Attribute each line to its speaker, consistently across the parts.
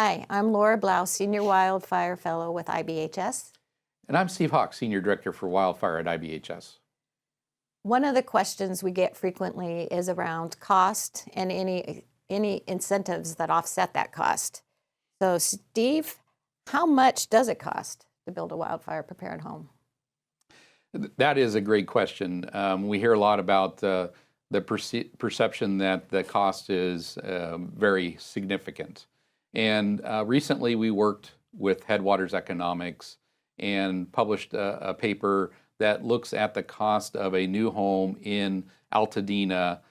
Speaker 1: Hi, I'm Laura Blaul, Senior Wildfire Fellow with IBHS.
Speaker 2: And I'm Steve Hawk, Senior Director for Wildfire at IBHS.
Speaker 1: One of the questions we get frequently is around cost and any incentives that offset that cost. So Steve, how much does it cost to build a wildfire prepared home?
Speaker 2: That is a great question. We hear a lot about the perception that the cost is very significant. And recently we worked with Headwaters Economics and published a paper that looks at the cost of a new home in Altadena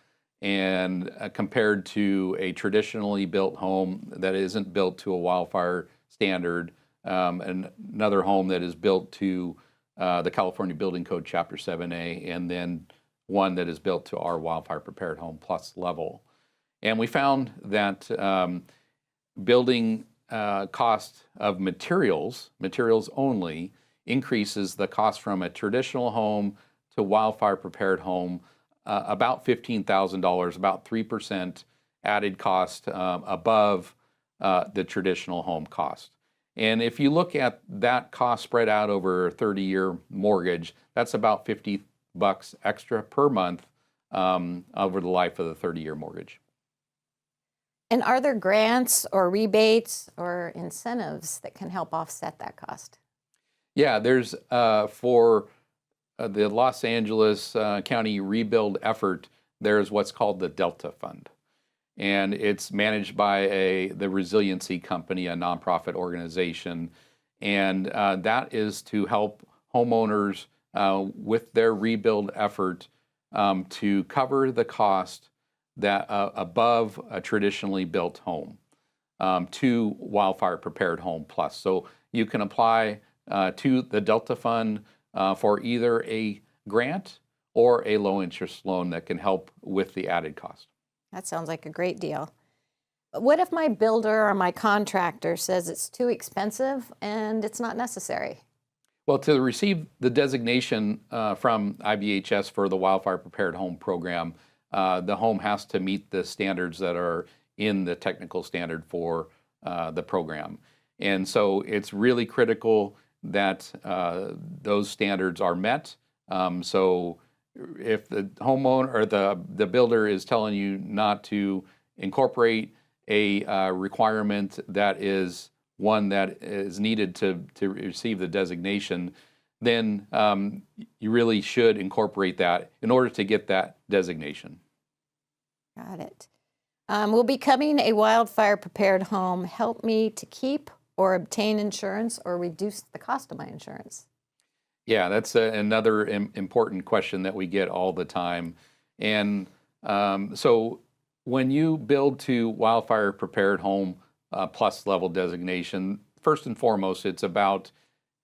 Speaker 2: and compared to a traditionally built home that isn't built to a wildfire standard, and another home that is built to the California Building Code Chapter 7A, and then one that is built to our Wildfire Prepared Home Plus level. And we found that building cost of materials only, increases the cost from a traditional home to wildfire prepared home about $15,000, about 3% added cost above the traditional home cost. And if you look at that cost spread out over a 30-year mortgage, that's about $50 extra per month over the life of the 30-year mortgage.
Speaker 1: And are there grants or rebates or incentives that can help offset that cost?
Speaker 2: Yeah, there's for the Los Angeles County rebuild effort, there's what's called the Delta Fund. And it's managed by the Resiliency Company, a nonprofit organization. And that is to help homeowners with their rebuild effort to cover the cost that above a traditionally built home to Wildfire Prepared Home Plus. So you can apply to the Delta Fund for either a grant or a low interest loan that can help with the added cost.
Speaker 1: That sounds like a great deal. But what if my builder or my contractor says it's too expensive and it's not necessary?
Speaker 2: Well, to receive the designation from IBHS for the Wildfire Prepared Home program, the home has to meet the standards that are in the technical standard for the program. And so it's really critical that those standards are met. So if the homeowner or the builder is telling you not to incorporate a requirement that is one that is needed to receive the designation, then you really should incorporate that in order to get that designation.
Speaker 1: Got it. Will becoming a wildfire prepared home help me to keep or obtain insurance or reduce the cost of my insurance?
Speaker 2: Yeah, that's another important question that we get all the time. And so when you build to Wildfire Prepared Home Plus level designation, first and foremost, it's about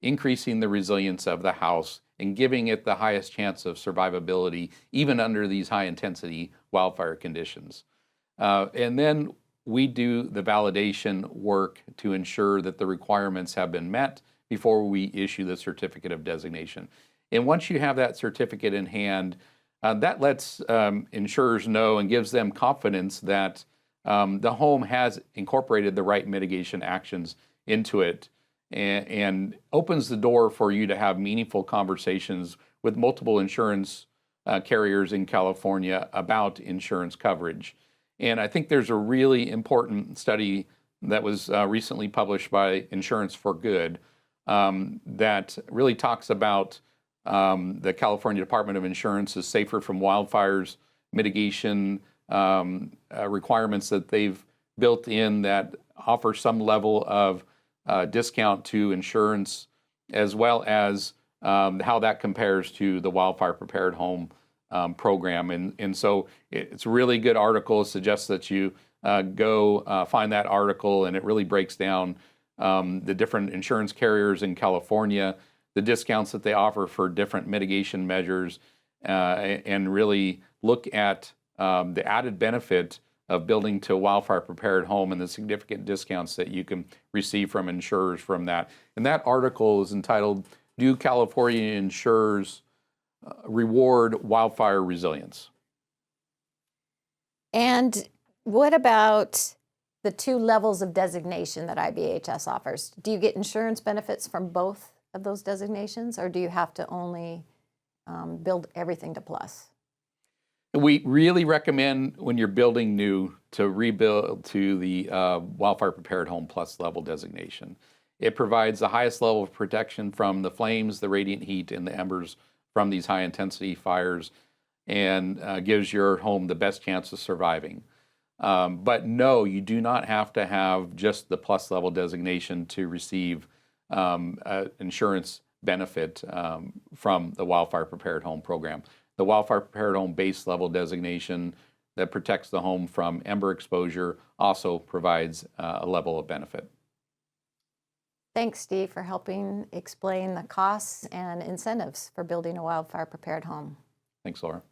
Speaker 2: increasing the resilience of the house and giving it the highest chance of survivability, even under these high intensity wildfire conditions. And then we do the validation work to ensure that the requirements have been met before we issue the certificate of designation. And once you have that certificate in hand, that lets insurers know and gives them confidence that the home has incorporated the right mitigation actions into it, and opens the door for you to have meaningful conversations with multiple insurance carriers in California about insurance coverage. And I think there's a really important study that was recently published by Insurance for Good that really talks about the California Department of Insurance's Safer from Wildfires mitigation requirements that they've built in that offer some level of discount to insurance, as well as how that compares to the Wildfire Prepared Home program. And so it's a really good article. It suggests that you go find that article, and it really breaks down the different insurance carriers in California, the discounts that they offer for different mitigation measures, and really look at the added benefit of building to a wildfire prepared home and the significant discounts that you can receive from insurers from that. And that article is entitled, "Do California Insurers Reward Wildfire Resilience?"
Speaker 1: And what about the 2 levels of designation that IBHS offers. Do you get insurance benefits from both of those designations, or do you have to only build everything to plus?
Speaker 2: We really recommend when you're building new to rebuild to the Wildfire Prepared Home Plus level designation. It provides the highest level of protection from the flames, the radiant heat, and the embers from these high intensity fires, and gives your home the best chance of surviving. But no, you do not have to have just the plus level designation to receive insurance benefit from the Wildfire Prepared Home program. The Wildfire Prepared Home base level designation that protects the home from ember exposure also provides a level of benefit.
Speaker 1: Thanks, Steve, for helping explain the costs and incentives for building a wildfire prepared home.
Speaker 2: Thanks, Laura.